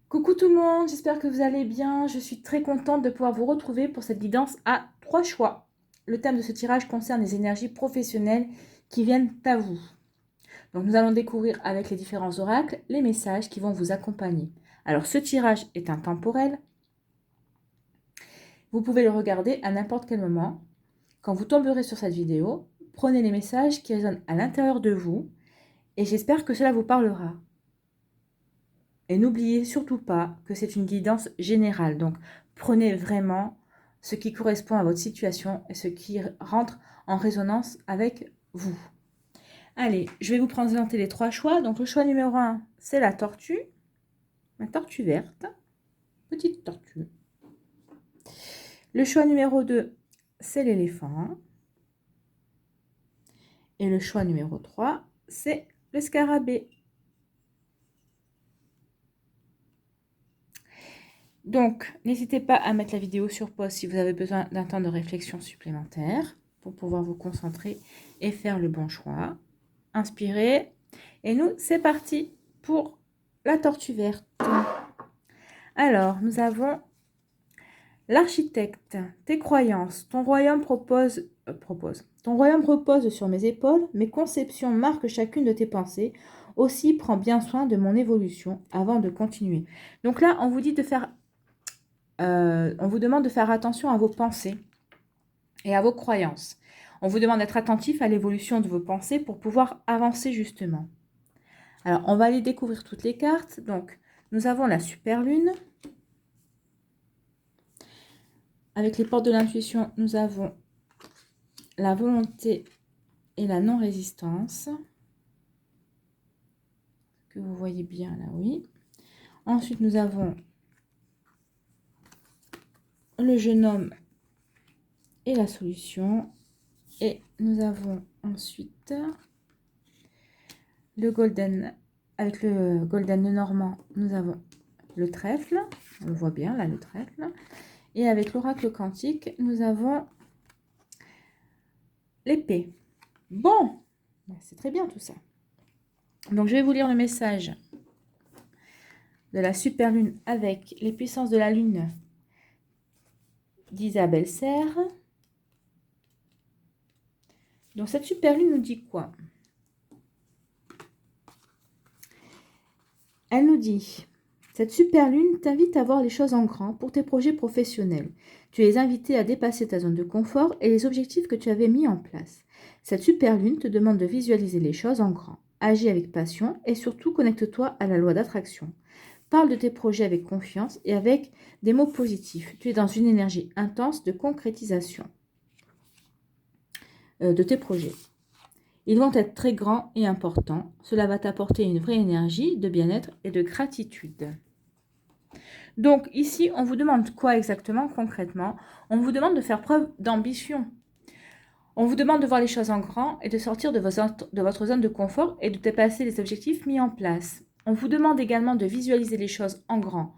Coucou tout le monde, j'espère que vous allez bien. Je suis très contente de pouvoir vous retrouver pour cette guidance à 3 choix. Le thème de ce tirage concerne les énergies professionnelles qui viennent à vous. Donc nous allons découvrir avec les différents oracles les messages qui vont vous accompagner. Alors ce tirage est intemporel. Vous pouvez le regarder à n'importe quel moment. Quand vous tomberez sur cette vidéo, prenez les messages qui résonnent à l'intérieur de vous et j'espère que cela vous parlera. Et n'oubliez surtout pas que c'est une guidance générale. Donc, prenez vraiment ce qui correspond à votre situation et ce qui rentre en résonance avec vous. Allez, je vais vous présenter les 3 choix. Donc, le choix numéro 1, c'est la tortue verte, petite tortue. Le choix numéro 2, c'est l'éléphant. Et le choix numéro 3, c'est le scarabée. Donc, n'hésitez pas à mettre la vidéo sur pause si vous avez besoin d'un temps de réflexion supplémentaire pour pouvoir vous concentrer et faire le bon choix. Inspirez. Et nous, c'est parti pour la tortue verte. Alors, nous avons l'architecte, tes croyances. Ton royaume Ton royaume repose sur mes épaules. Mes conceptions marquent chacune de tes pensées. Aussi, prends bien soin de mon évolution avant de continuer. Donc là, on vous dit de faire on vous demande de faire attention à vos pensées et à vos croyances. On vous demande d'être attentif à l'évolution de vos pensées pour pouvoir avancer justement. Alors, on va aller découvrir toutes les cartes. Donc, nous avons la super lune. Avec les portes de l'intuition, nous avons la volonté et la non-résistance. Que vous voyez bien là, oui. Ensuite, nous avons le jeune homme et la solution. Et nous avons ensuite le golden. Avec le golden normand, nous avons le trèfle. On le voit bien là, le trèfle. Et avec l'oracle quantique, nous avons l'épée. Bon, c'est très bien tout ça. Donc, je vais vous lire le message de la super lune avec les puissances de la lune d'Isabelle Serre. Donc, cette super lune nous dit quoi? Elle nous dit, cette super lune t'invite à voir les choses en grand pour tes projets professionnels. Tu es invité à dépasser ta zone de confort et les objectifs que tu avais mis en place. Cette super lune te demande de visualiser les choses en grand. Agis avec passion et surtout connecte-toi à la loi d'attraction. Parle de tes projets avec confiance et avec des mots positifs. Tu es dans une énergie intense de concrétisation de tes projets. Ils vont être très grands et importants. Cela va t'apporter une vraie énergie de bien-être et de gratitude. Donc ici, on vous demande quoi exactement, concrètement? On vous demande de faire preuve d'ambition. On vous demande de voir les choses en grand et de sortir de votre zone de confort et de dépasser les objectifs mis en place. On vous demande également de visualiser les choses en grand.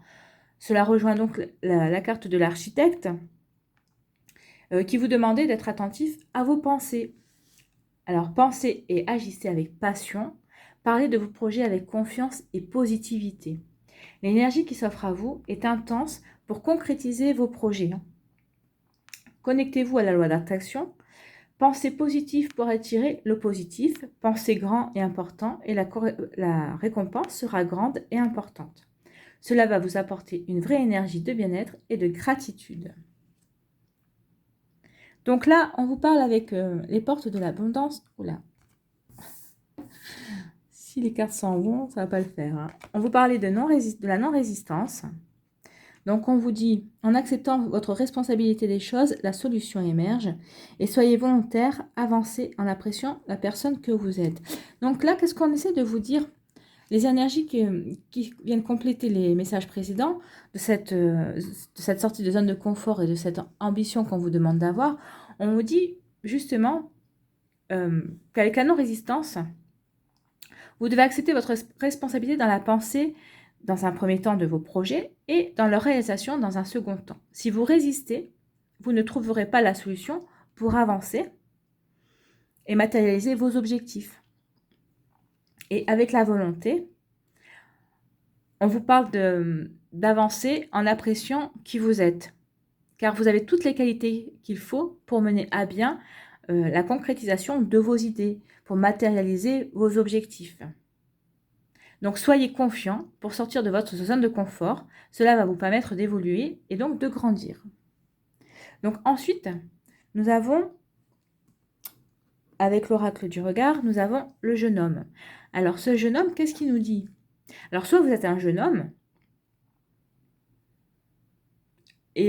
Cela rejoint donc la carte de l'architecte qui vous demandait d'être attentif à vos pensées. Alors, pensez et agissez avec passion. Parlez de vos projets avec confiance et positivité. L'énergie qui s'offre à vous est intense pour concrétiser vos projets. Connectez-vous à la loi d'attraction. Pensez positif pour attirer le positif. Pensez grand et important et la récompense sera grande et importante. Cela va vous apporter une vraie énergie de bien-être et de gratitude. Donc là, on vous parle avec les portes de l'abondance. Oula. Si les cartes sont bons, ça ne va pas le faire. Hein. On vous parlait de la non-résistance. Donc on vous dit, en acceptant votre responsabilité des choses, la solution émerge. Et soyez volontaire, avancez en appréciant la personne que vous êtes. Donc là, qu'est-ce qu'on essaie de vous dire? Les énergies qui viennent compléter les messages précédents de cette sortie de zone de confort et de cette ambition qu'on vous demande d'avoir, on vous dit justement qu'avec la non-résistance, vous devez accepter votre responsabilité dans la pensée, dans un premier temps, de vos projets et dans leur réalisation dans un second temps. Si vous résistez, vous ne trouverez pas la solution pour avancer et matérialiser vos objectifs. Et avec la volonté, on vous parle d'avancer en appréciant qui vous êtes. Car vous avez toutes les qualités qu'il faut pour mener à bien la concrétisation de vos idées, pour matérialiser vos objectifs. Donc soyez confiant pour sortir de votre zone de confort. Cela va vous permettre d'évoluer et donc de grandir. Donc ensuite, nous avons, avec l'oracle du regard, nous avons le jeune homme. Alors ce jeune homme, qu'est-ce qu'il nous dit? Alors soit vous êtes un jeune homme,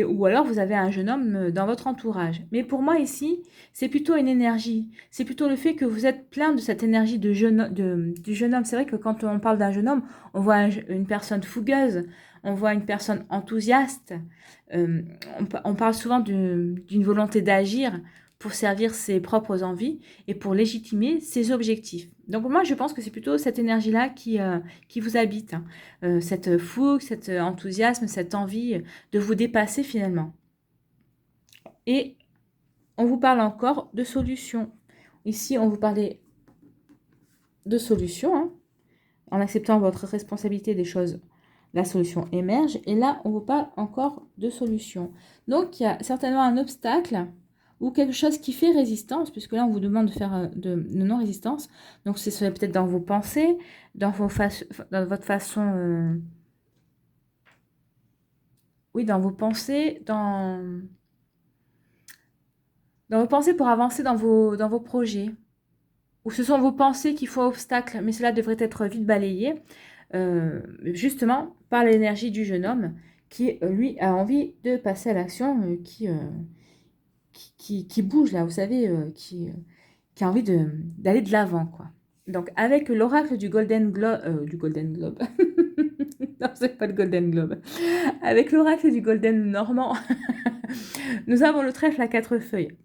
ou alors vous avez un jeune homme dans votre entourage. Mais pour moi ici, c'est plutôt une énergie. C'est plutôt le fait que vous êtes plein de cette énergie du jeune homme. C'est vrai que quand on parle d'un jeune homme, on voit une personne fougueuse, on voit une personne enthousiaste. On parle souvent d'une volonté d'agir pour servir ses propres envies et pour légitimer ses objectifs. Donc moi, je pense que c'est plutôt cette énergie-là qui vous habite, hein. Cette fougue, cet enthousiasme, cette envie de vous dépasser finalement. Et on vous parle encore de solutions. Ici, on vous parlait de solutions, hein. En acceptant votre responsabilité des choses, la solution émerge. Et là, on vous parle encore de solutions. Donc, il y a certainement un obstacle ou quelque chose qui fait résistance, puisque là, on vous demande de faire de non-résistance. Donc, ce serait peut-être dans vos pensées, dans votre façon... oui, dans vos pensées, dans vos pensées pour avancer dans vos projets. Ou ce sont vos pensées qui font obstacle, mais cela devrait être vite balayé, justement par l'énergie du jeune homme qui, lui, a envie de passer à l'action, qui bouge là, vous savez, qui a envie d'aller de l'avant, quoi. Donc, avec l'oracle du Golden Globe, non, c'est pas le Golden Globe, avec l'oracle du Golden Normand, nous avons le trèfle à 4 feuilles.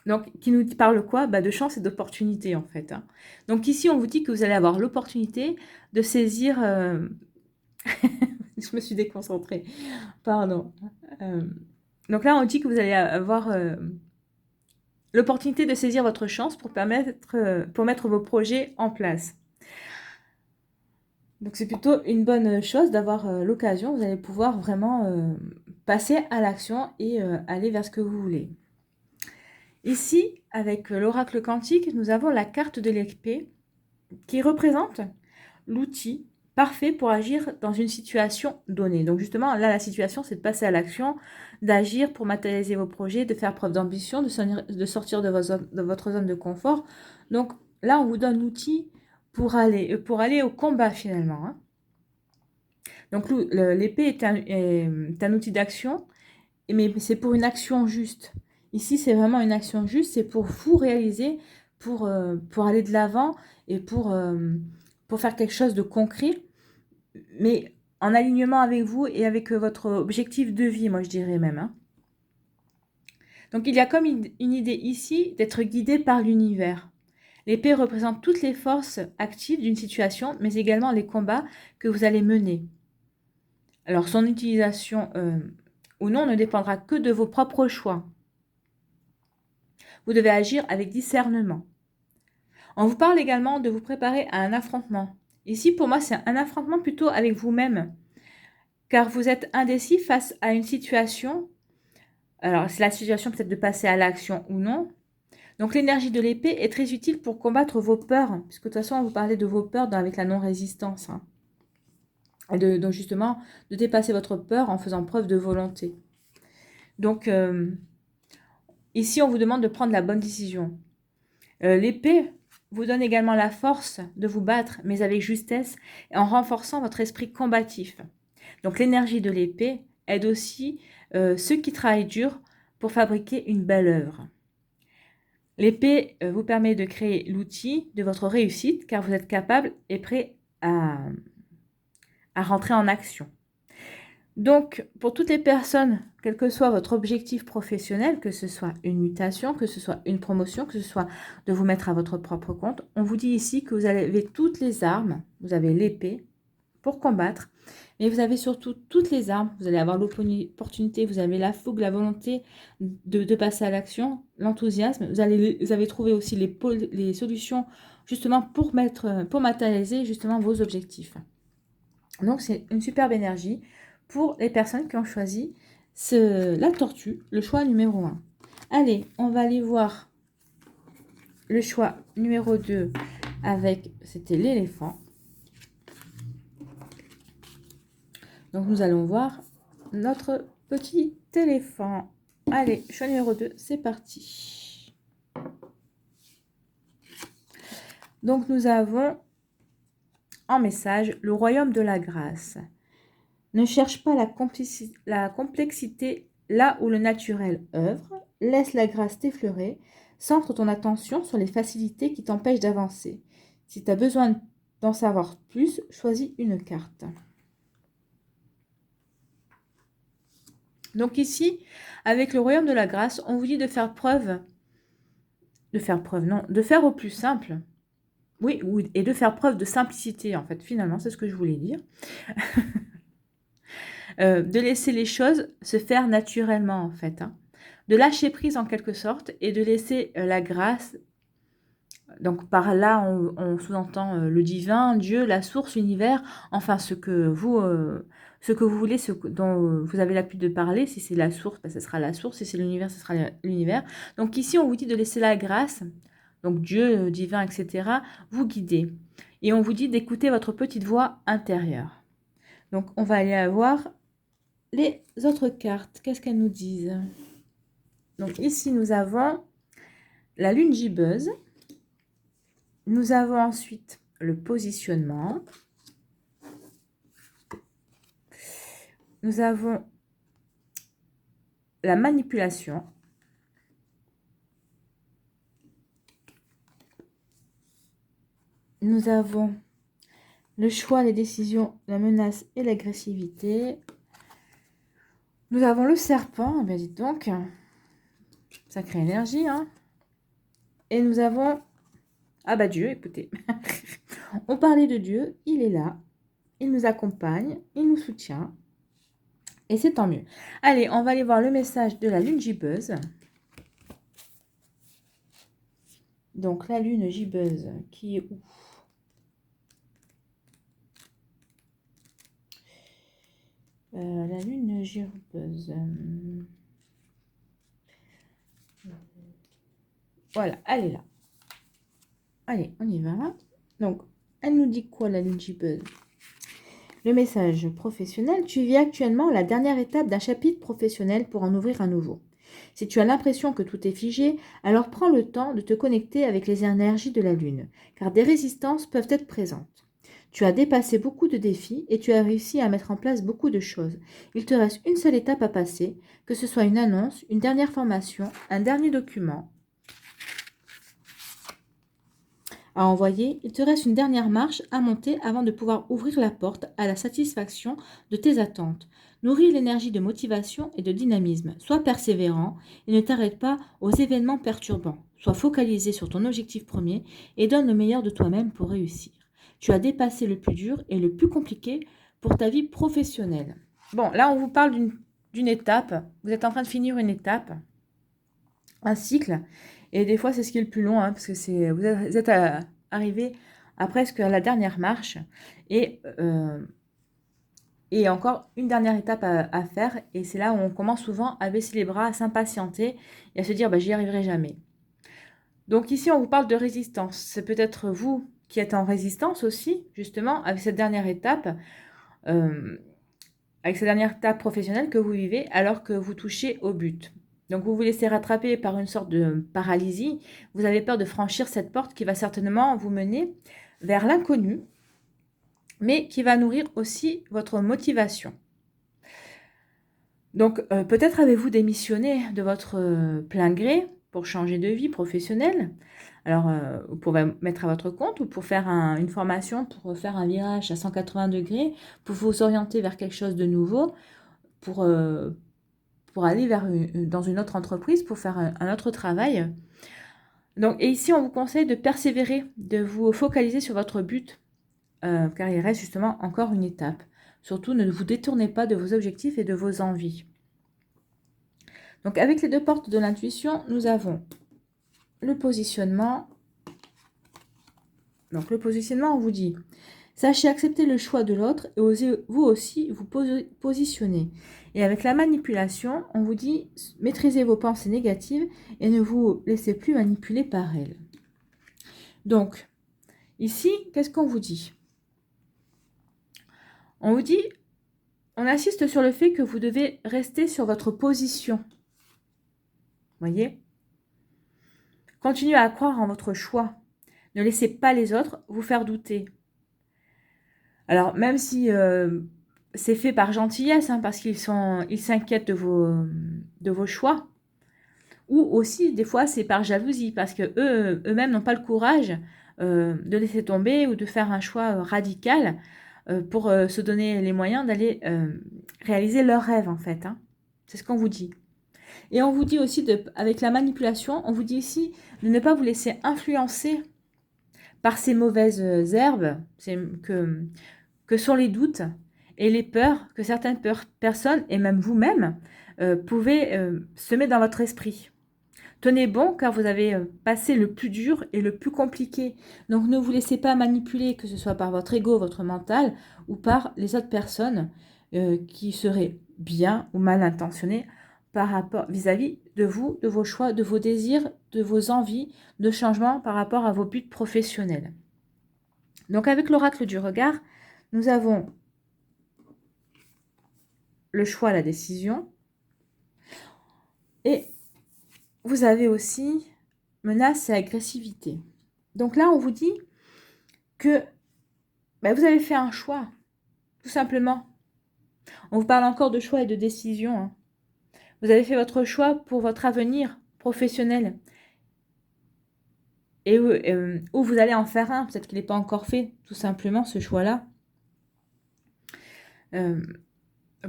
Donc, qui nous parle quoi? De chance et d'opportunité, en fait, hein. Donc, ici, on vous dit que vous allez avoir l'opportunité de saisir... Je me suis déconcentrée. Pardon. Donc là, on dit que vous allez avoir l'opportunité de saisir votre chance pour mettre vos projets en place. Donc, c'est plutôt une bonne chose d'avoir l'occasion. Vous allez pouvoir vraiment passer à l'action et aller vers ce que vous voulez. Ici, avec l'oracle quantique, nous avons la carte de l'épée qui représente l'outil parfait pour agir dans une situation donnée. Donc justement, là, la situation, c'est de passer à l'action, d'agir pour matérialiser vos projets, de faire preuve d'ambition, de sortir de votre zone de confort. Donc là, on vous donne l'outil pour aller au combat finalement, hein. Donc l'épée est un outil d'action, mais c'est pour une action juste. Ici, c'est vraiment une action juste, c'est pour vous réaliser, pour aller de l'avant et pour faire quelque chose de concret, mais en alignement avec vous et avec votre objectif de vie, moi je dirais même, hein. Donc il y a comme une idée ici d'être guidé par l'univers. L'épée représente toutes les forces actives d'une situation, mais également les combats que vous allez mener. Alors son utilisation ou non ne dépendra que de vos propres choix. Vous devez agir avec discernement. On vous parle également de vous préparer à un affrontement. Ici, pour moi, c'est un affrontement plutôt avec vous-même, car vous êtes indécis face à une situation. Alors, c'est la situation peut-être de passer à l'action ou non. Donc, l'énergie de l'épée est très utile pour combattre vos peurs, puisque de toute façon, on vous parlait de vos peurs avec la non-résistance, hein. Et donc, justement, de dépasser votre peur en faisant preuve de volonté. Donc, ici, on vous demande de prendre la bonne décision. L'épée vous donne également la force de vous battre, mais avec justesse, et en renforçant votre esprit combatif. Donc l'énergie de l'épée aide aussi ceux qui travaillent dur pour fabriquer une belle œuvre. L'épée vous permet de créer l'outil de votre réussite, car vous êtes capable et prêt à rentrer en action. Donc, pour toutes les personnes, quel que soit votre objectif professionnel, que ce soit une mutation, que ce soit une promotion, que ce soit de vous mettre à votre propre compte, on vous dit ici que vous avez toutes les armes, vous avez l'épée pour combattre, mais vous avez surtout toutes les armes, vous allez avoir l'opportunité, vous avez la fougue, la volonté de passer à l'action, l'enthousiasme, vous avez trouvé aussi les solutions justement pour matérialiser justement vos objectifs. Donc, c'est une superbe énergie pour les personnes qui ont choisi la tortue, le choix numéro 1. Allez, on va aller voir le choix numéro 2 avec, c'était l'éléphant. Donc, nous allons voir notre petit éléphant. Allez, choix numéro 2, c'est parti. Donc, nous avons en message le royaume de la grâce. Ne cherche pas la complexité là où le naturel œuvre. Laisse la grâce t'effleurer. Centre ton attention sur les facilités qui t'empêchent d'avancer. Si tu as besoin d'en savoir plus, choisis une carte. Donc ici, avec le royaume de la grâce, on vous dit de faire au plus simple. Oui, et de faire preuve de simplicité, en fait, finalement, c'est ce que je voulais dire. De laisser les choses se faire naturellement, en fait. Hein. De lâcher prise, en quelque sorte, et de laisser la grâce. Donc, par là, on sous-entend le divin, Dieu, la source, l'univers, enfin, ce que vous voulez, ce dont vous avez l'habitude de parler. Si c'est la source, ce sera la source. Si c'est l'univers, ce sera l'univers. Donc, ici, on vous dit de laisser la grâce, donc Dieu, divin, etc., vous guider. Et on vous dit d'écouter votre petite voix intérieure. Donc, on va aller voir les autres cartes. Qu'est-ce qu'elles nous disent? Donc, ici, nous avons la lune gibbeuse. Nous avons ensuite le positionnement. Nous avons la manipulation. Nous avons le choix, les décisions, la menace et l'agressivité. Nous avons le serpent, ben dites donc, sacrée énergie, hein. Et nous avons, ah bah Dieu, écoutez, on parlait de Dieu, il est là, il nous accompagne, il nous soutient, et c'est tant mieux. Allez, on va aller voir le message de la lune gibbeuse. Donc la lune gibbeuse qui est où? La lune gibbeuse. Voilà, elle est là. Allez, on y va. Donc, elle nous dit quoi, la lune gibbeuse? Le message professionnel. Tu vis actuellement la dernière étape d'un chapitre professionnel pour en ouvrir un nouveau. Si tu as l'impression que tout est figé, alors prends le temps de te connecter avec les énergies de la lune, car des résistances peuvent être présentes. Tu as dépassé beaucoup de défis et tu as réussi à mettre en place beaucoup de choses. Il te reste une seule étape à passer, que ce soit une annonce, une dernière formation, un dernier document à envoyer. Il te reste une dernière marche à monter avant de pouvoir ouvrir la porte à la satisfaction de tes attentes. Nourris l'énergie de motivation et de dynamisme. Sois persévérant et ne t'arrête pas aux événements perturbants. Sois focalisé sur ton objectif premier et donne le meilleur de toi-même pour réussir. Tu as dépassé le plus dur et le plus compliqué pour ta vie professionnelle. Bon, là, on vous parle d'une étape. Vous êtes en train de finir une étape, un cycle. Et des fois, c'est ce qui est le plus long, hein, parce que vous êtes arrivé à presque la dernière marche. Et encore une dernière étape à faire. Et c'est là où on commence souvent à baisser les bras, à s'impatienter et à se dire, bah, j'y arriverai jamais. Donc ici, on vous parle de résistance. C'est peut-être vous qui êtes en résistance aussi, justement, avec cette dernière étape, professionnelle que vous vivez, alors que vous touchez au but. Donc vous vous laissez rattraper par une sorte de paralysie. Vous avez peur de franchir cette porte qui va certainement vous mener vers l'inconnu, mais qui va nourrir aussi votre motivation. Donc peut-être avez-vous démissionné de votre plein gré pour changer de vie professionnelle. Alors, vous pouvez mettre à votre compte ou pour faire une formation, pour faire un virage à 180 degrés, pour vous orienter vers quelque chose de nouveau, pour aller dans une autre entreprise, pour faire un autre travail. Donc, et ici, on vous conseille de persévérer, de vous focaliser sur votre but, car il reste justement encore une étape. Surtout, ne vous détournez pas de vos objectifs et de vos envies. Donc, avec les deux portes de l'intuition, nous avons le positionnement. Donc, le positionnement, on vous dit, Sachez accepter le choix de l'autre et osez vous aussi vous positionner. Et avec la manipulation, on vous dit maîtrisez vos pensées négatives et ne vous laissez plus manipuler par elles. Donc, ici, qu'est-ce qu'on vous dit? On vous dit, on insiste sur le fait que vous devez rester sur votre position. Voyez? Continuez à croire en votre choix. Ne laissez pas les autres vous faire douter. Alors, même si c'est fait par gentillesse, hein, parce qu'ils s'inquiètent de vos choix, ou aussi, des fois, c'est par jalousie, parce que eux-mêmes n'ont pas le courage de laisser tomber ou de faire un choix radical pour se donner les moyens d'aller réaliser leurs rêves, en fait. Hein. C'est ce qu'on vous dit. Et on vous dit aussi, avec la manipulation, on vous dit ici de ne pas vous laisser influencer par ces mauvaises herbes que sont les doutes et les peurs que certaines personnes, et même vous-même, pouvez semer dans votre esprit. Tenez bon car vous avez passé le plus dur et le plus compliqué. Donc ne vous laissez pas manipuler, que ce soit par votre ego, votre mental, ou par les autres personnes qui seraient bien ou mal intentionnées par rapport vis-à-vis de vous, de vos choix, de vos désirs, de vos envies de changement par rapport à vos buts professionnels. Donc avec l'oracle du regard, nous avons le choix, la décision, et vous avez aussi menace et agressivité. Donc là, on vous dit que vous avez fait un choix, tout simplement. On vous parle encore de choix et de décision. Hein. Vous avez fait votre choix pour votre avenir professionnel. Et où vous allez en faire un, peut-être qu'il n'est pas encore fait, tout simplement, ce choix-là.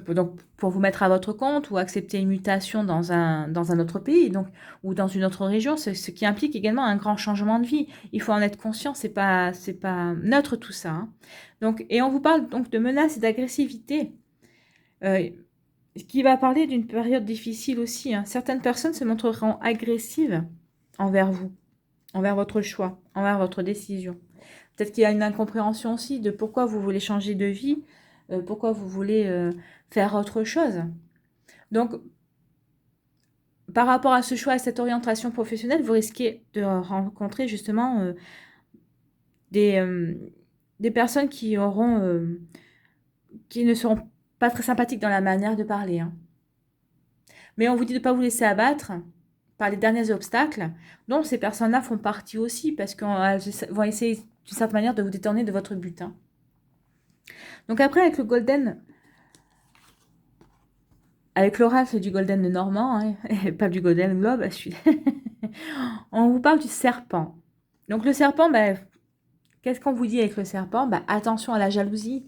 Donc, pour vous mettre à votre compte ou accepter une mutation dans un autre pays donc, ou dans une autre région, ce qui implique également un grand changement de vie. Il faut en être conscient, c'est pas neutre tout ça. Hein. Donc, et on vous parle donc de menaces et d'agressivité, qui va parler d'une période difficile aussi. Hein. Certaines personnes se montreront agressives envers vous, envers votre choix, envers votre décision. Peut-être qu'il y a une incompréhension aussi de pourquoi vous voulez changer de vie, pourquoi vous voulez faire autre chose. Donc, par rapport à ce choix, à cette orientation professionnelle, vous risquez de rencontrer justement des personnes qui ne seront pas très sympathiques dans la manière de parler. Hein. Mais on vous dit de ne pas vous laisser abattre par les derniers obstacles, dont ces personnes-là font partie aussi, parce qu'elles vont essayer d'une certaine manière de vous détourner de votre but. Hein. Donc après, avec le Golden, avec l'oracle du Golden de Normand, hein, et pas du Golden Globe, on vous parle du serpent. Donc le serpent, qu'est-ce qu'on vous dit avec le serpent? Attention à la jalousie,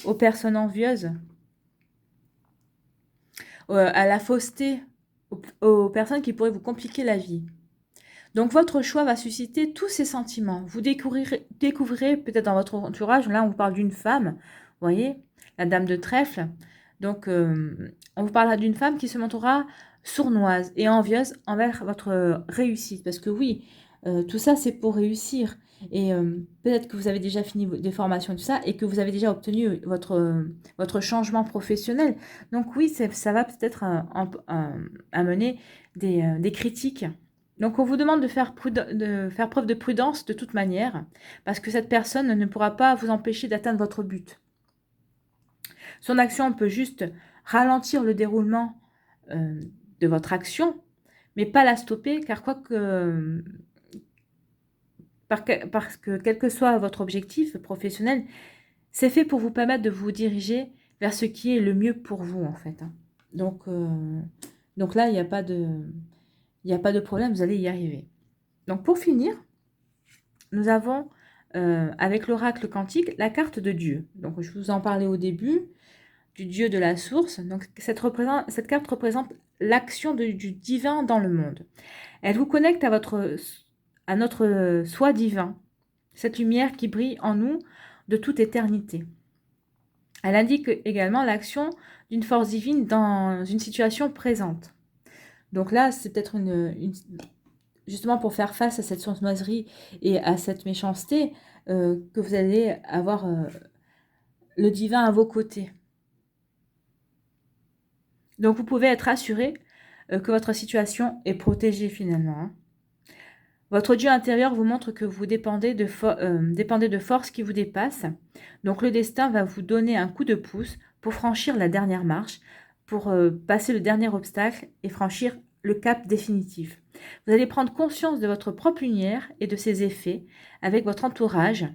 aux personnes envieuses, à la fausseté, aux personnes qui pourraient vous compliquer la vie. Donc votre choix va susciter tous ces sentiments. Vous découvrirez peut-être dans votre entourage, là on vous parle d'une femme, vous voyez, la dame de trèfle. Donc on vous parlera d'une femme qui se montrera sournoise et envieuse envers votre réussite. Parce que oui, tout ça c'est pour réussir. Et peut-être que vous avez déjà fini des formations et tout ça et que vous avez déjà obtenu votre changement professionnel. Donc oui, ça va peut-être amener des critiques. Donc, on vous demande de faire preuve de prudence de toute manière, parce que cette personne ne pourra pas vous empêcher d'atteindre votre but. Son action peut juste ralentir le déroulement de votre action, mais pas la stopper, car parce que quel que soit votre objectif professionnel, c'est fait pour vous permettre de vous diriger vers ce qui est le mieux pour vous, en fait. Hein. Donc là, il n'y a pas de problème, vous allez y arriver. Donc pour finir, nous avons avec l'oracle quantique la carte de Dieu. Donc je vous en parlais au début, du Dieu de la source. Donc cette carte représente l'action du divin dans le monde. Elle vous connecte à notre soi divin, cette lumière qui brille en nous de toute éternité. Elle indique également l'action d'une force divine dans une situation présente. Donc là, c'est peut-être justement pour faire face à cette sournoiserie et à cette méchanceté, que vous allez avoir le divin à vos côtés. Donc, vous pouvez être assuré que votre situation est protégée finalement. Hein. Votre Dieu intérieur vous montre que vous dépendez de forces qui vous dépassent. Donc, le destin va vous donner un coup de pouce pour franchir la dernière marche, pour passer le dernier obstacle et franchir le cap définitif. Vous allez prendre conscience de votre propre lumière et de ses effets avec votre entourage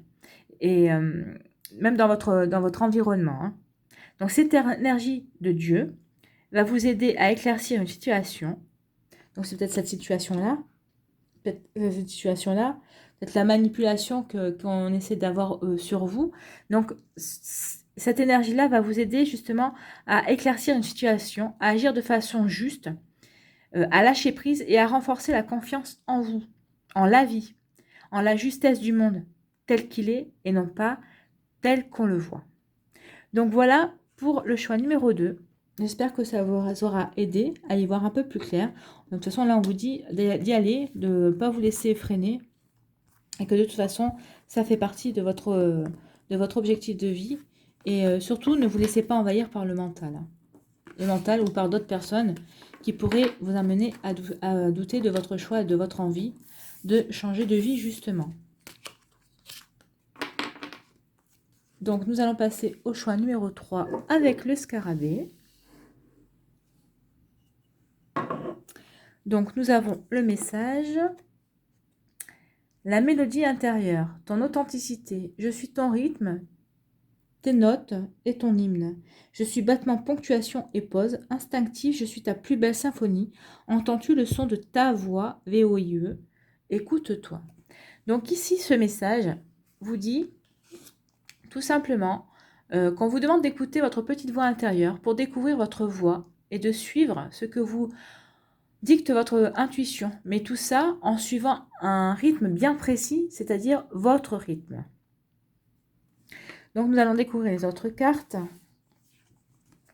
et même dans votre environnement. Hein. Donc, cette énergie de Dieu va vous aider à éclaircir une situation. Donc, c'est peut-être cette situation-là, peut-être la manipulation qu'on essaie d'avoir sur vous. Donc, cette énergie-là va vous aider justement à éclaircir une situation, à agir de façon juste, à lâcher prise et à renforcer la confiance en vous, en la vie, en la justesse du monde tel qu'il est et non pas tel qu'on le voit. Donc voilà pour le choix numéro 2. J'espère que ça vous aura aidé à y voir un peu plus clair. De toute façon, là, on vous dit d'y aller, de ne pas vous laisser freiner et que de toute façon, ça fait partie de votre objectif de vie. Et surtout, ne vous laissez pas envahir par le mental. Hein. Le mental ou par d'autres personnes qui pourraient vous amener à douter de votre choix et de votre envie de changer de vie justement. Donc, nous allons passer au choix numéro 3 avec le scarabée. Donc, nous avons le message. La mélodie intérieure, ton authenticité. Je suis ton rythme, tes notes et ton hymne. Je suis battement, ponctuation et pause. Instinctif, je suis ta plus belle symphonie. Entends-tu le son de ta voix, VOIE? Écoute-toi. Donc ici, ce message vous dit tout simplement qu'on vous demande d'écouter votre petite voix intérieure pour découvrir votre voix et de suivre ce que vous dicte votre intuition. Mais tout ça en suivant un rythme bien précis, c'est-à-dire votre rythme. Donc nous allons découvrir les autres cartes.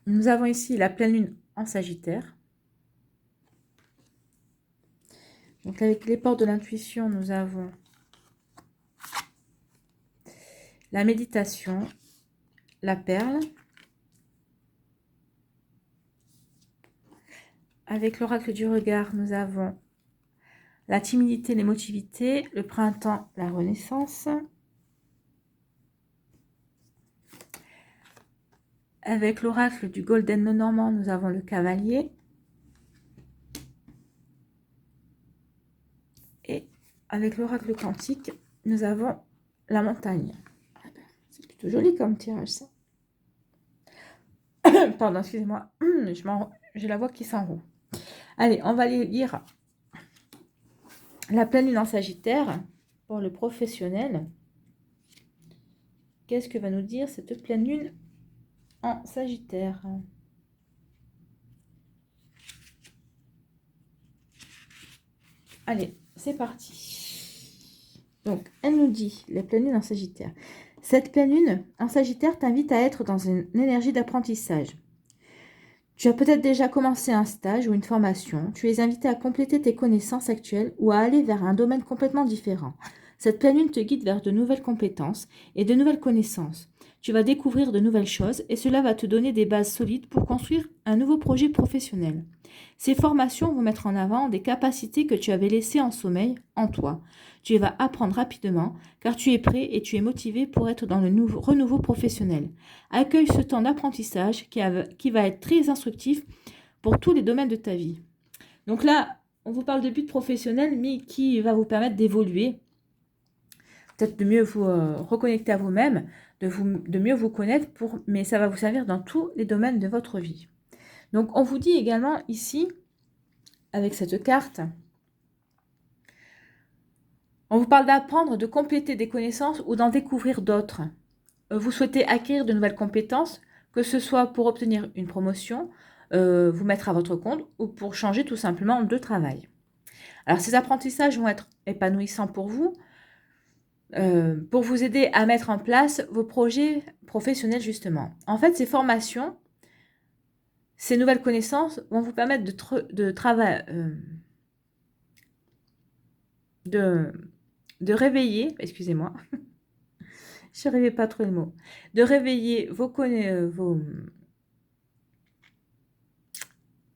Nous avons ici la pleine lune en Sagittaire. Donc avec les portes de l'intuition, nous avons la méditation, la perle. Avec l'oracle du regard, nous avons la timidité, l'émotivité, le printemps, la renaissance. Avec l'oracle du Golden Lenormand, nous avons le cavalier. Et avec l'oracle quantique, nous avons la montagne. C'est plutôt joli comme tirage, ça. Pardon, excusez-moi. J'ai la voix qui s'enroule. Allez, on va aller lire la pleine lune en Sagittaire pour le professionnel. Qu'est-ce que va nous dire cette pleine lune en Sagittaire? Allez, c'est parti. Donc, elle nous dit, la pleine lune en Sagittaire. Cette pleine lune en Sagittaire t'invite à être dans une énergie d'apprentissage. Tu as peut-être déjà commencé un stage ou une formation. Tu es invité à compléter tes connaissances actuelles ou à aller vers un domaine complètement différent. Cette pleine lune te guide vers de nouvelles compétences et de nouvelles connaissances. Tu vas découvrir de nouvelles choses et cela va te donner des bases solides pour construire un nouveau projet professionnel. Ces formations vont mettre en avant des capacités que tu avais laissées en sommeil en toi. Tu vas apprendre rapidement car tu es prêt et tu es motivé pour être dans le renouveau professionnel. Accueille ce temps d'apprentissage qui va être très instructif pour tous les domaines de ta vie. Donc là, on vous parle de but professionnel, mais qui va vous permettre d'évoluer, peut-être de mieux vous reconnecter à vous-même, de mieux vous connaître, mais ça va vous servir dans tous les domaines de votre vie. Donc, on vous dit également ici, avec cette carte, on vous parle d'apprendre, de compléter des connaissances ou d'en découvrir d'autres. Vous souhaitez acquérir de nouvelles compétences, que ce soit pour obtenir une promotion, vous mettre à votre compte ou pour changer tout simplement de travail. Alors, ces apprentissages vont être épanouissants pour vous aider à mettre en place vos projets professionnels justement. En fait, ces formations, ces nouvelles connaissances vont vous permettre de réveiller, excusez-moi, Je n'arrivais pas à trouver le mot. De réveiller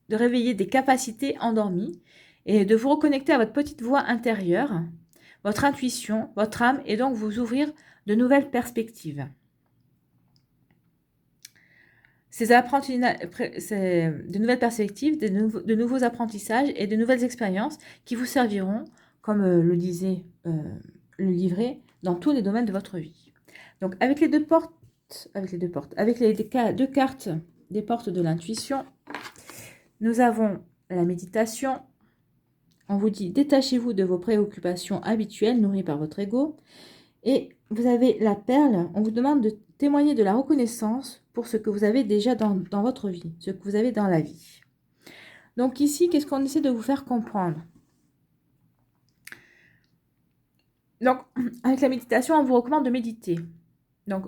de réveiller des capacités endormies et de vous reconnecter à votre petite voix intérieure, votre intuition, votre âme, et donc vous ouvrir de nouvelles perspectives. De nouvelles perspectives, de nouveaux apprentissages et de nouvelles expériences qui vous serviront, comme le disait le livret, dans tous les domaines de votre vie. Donc avec les deux cartes des portes de l'intuition, nous avons la méditation. On vous dit, détachez-vous de vos préoccupations habituelles nourries par votre ego. Et vous avez la perle, on vous demande de témoigner de la reconnaissance pour ce que vous avez déjà dans votre vie, ce que vous avez dans la vie. Donc ici, qu'est-ce qu'on essaie de vous faire comprendre? Donc, avec la méditation, on vous recommande de méditer. Donc,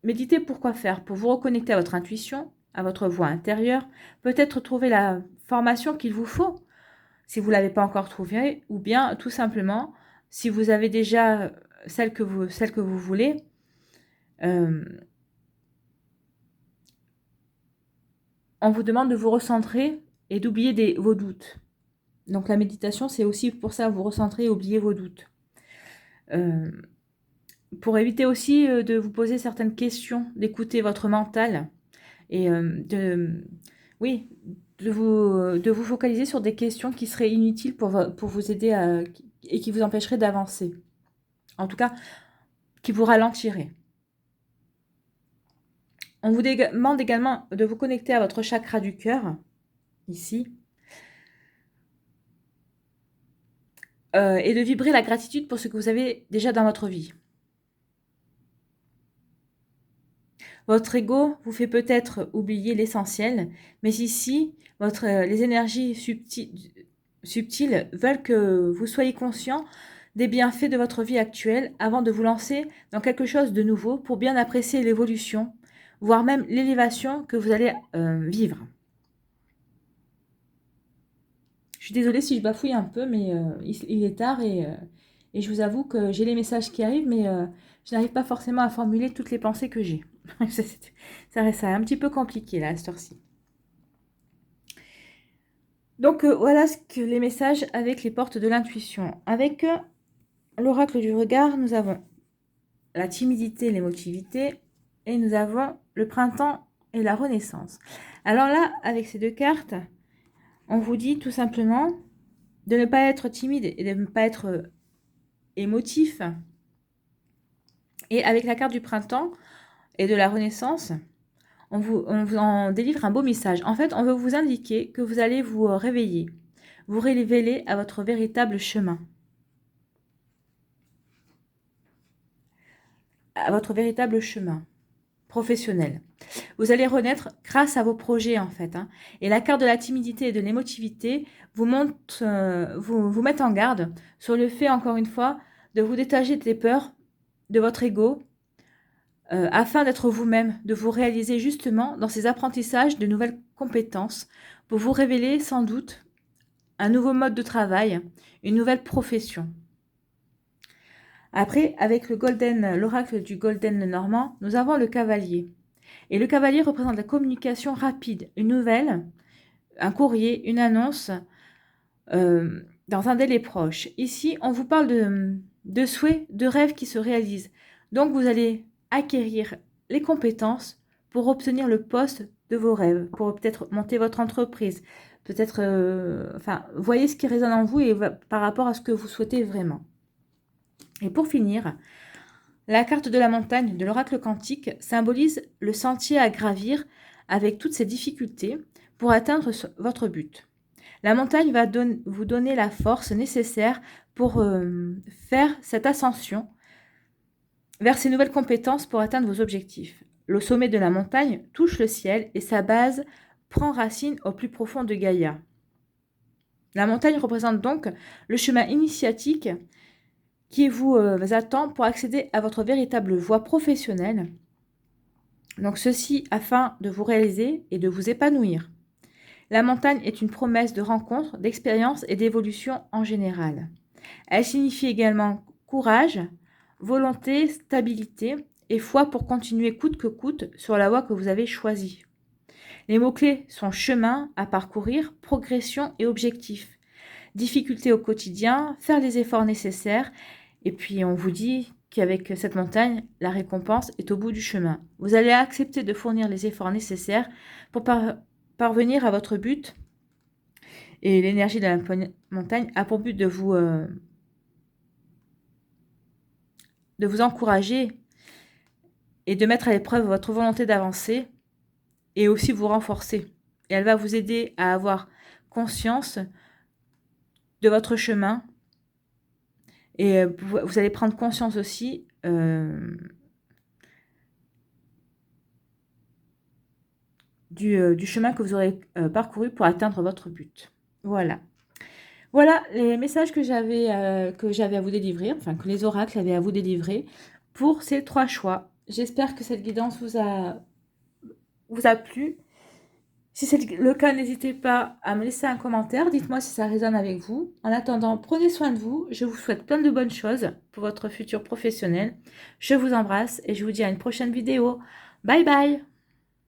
méditer, pourquoi faire? Pour vous reconnecter à votre intuition, à votre voix intérieure, peut-être trouver la formation qu'il vous faut, si vous ne l'avez pas encore trouvée, ou bien tout simplement, si vous avez déjà celle que vous voulez, on vous demande de vous recentrer et d'oublier vos doutes. Donc la méditation, c'est aussi pour ça, vous recentrer et oublier vos doutes. Pour éviter aussi de vous poser certaines questions, d'écouter votre mental et de vous focaliser sur des questions qui seraient inutiles pour vous aider et qui vous empêcheraient d'avancer. En tout cas, qui vous ralentiraient. On vous demande également de vous connecter à votre chakra du cœur, ici, et de vibrer la gratitude pour ce que vous avez déjà dans votre vie. Votre ego vous fait peut-être oublier l'essentiel, mais ici, les énergies subtiles veulent que vous soyez conscient des bienfaits de votre vie actuelle avant de vous lancer dans quelque chose de nouveau pour bien apprécier l'évolution, voire même l'élévation que vous allez vivre. Je suis désolée si je bafouille un peu, mais il est tard et je vous avoue que j'ai les messages qui arrivent, mais je n'arrive pas forcément à formuler toutes les pensées que j'ai. Ça reste un petit peu compliqué là, à cette heure-ci. Donc voilà les messages avec les portes de l'intuition. Avec l'oracle du regard, nous avons la timidité, l'émotivité, et nous avons le printemps et la renaissance. Alors là, avec ces deux cartes, on vous dit tout simplement de ne pas être timide et de ne pas être émotif. Et avec la carte du printemps et de la renaissance, on vous en délivre un beau message. En fait, on veut vous indiquer que vous allez vous réveiller, vous révéler à votre véritable chemin. À votre véritable chemin professionnel. Vous allez renaître grâce à vos projets, en fait. Et la carte de la timidité et de l'émotivité vous met en garde sur le fait, encore une fois, de vous détacher des peurs, de votre ego, afin d'être vous-même, de vous réaliser justement dans ces apprentissages de nouvelles compétences pour vous révéler sans doute un nouveau mode de travail, une nouvelle profession. Après, avec l'oracle du Golden Normand, nous avons le cavalier. Et le cavalier représente la communication rapide, une nouvelle, un courrier, une annonce dans un délai proche. Ici, on vous parle de souhaits, de rêves qui se réalisent. Donc, vous allez acquérir les compétences pour obtenir le poste de vos rêves, pour peut-être monter votre entreprise, peut-être, voyez ce qui résonne en vous et par rapport à ce que vous souhaitez vraiment. Et pour finir, la carte de la montagne de l'oracle quantique symbolise le sentier à gravir avec toutes ses difficultés pour atteindre votre but. La montagne va vous donner la force nécessaire pour faire cette ascension vers ces nouvelles compétences pour atteindre vos objectifs. Le sommet de la montagne touche le ciel et sa base prend racine au plus profond de Gaïa. La montagne représente donc le chemin initiatique qui vous attend pour accéder à votre véritable voie professionnelle. Donc ceci afin de vous réaliser et de vous épanouir. La montagne est une promesse de rencontre, d'expérience et d'évolution en général. Elle signifie également courage, volonté, stabilité et foi pour continuer coûte que coûte sur la voie que vous avez choisie. Les mots-clés sont chemin à parcourir, progression et objectif. Difficultés au quotidien, faire les efforts nécessaires. Et puis on vous dit qu'avec cette montagne, la récompense est au bout du chemin. Vous allez accepter de fournir les efforts nécessaires pour parvenir à votre but. Et l'énergie de la montagne a pour but de vous encourager et de mettre à l'épreuve votre volonté d'avancer et aussi vous renforcer. Et elle va vous aider à avoir conscience de votre chemin. Et vous allez prendre conscience aussi du chemin que vous aurez parcouru pour atteindre votre but. Voilà. Voilà les messages que j'avais à vous délivrer, enfin que les oracles avaient à vous délivrer pour ces 3 choix. J'espère que cette guidance vous a plu. Si c'est le cas, n'hésitez pas à me laisser un commentaire. Dites-moi si ça résonne avec vous. En attendant, prenez soin de vous. Je vous souhaite plein de bonnes choses pour votre futur professionnel. Je vous embrasse et je vous dis à une prochaine vidéo. Bye bye!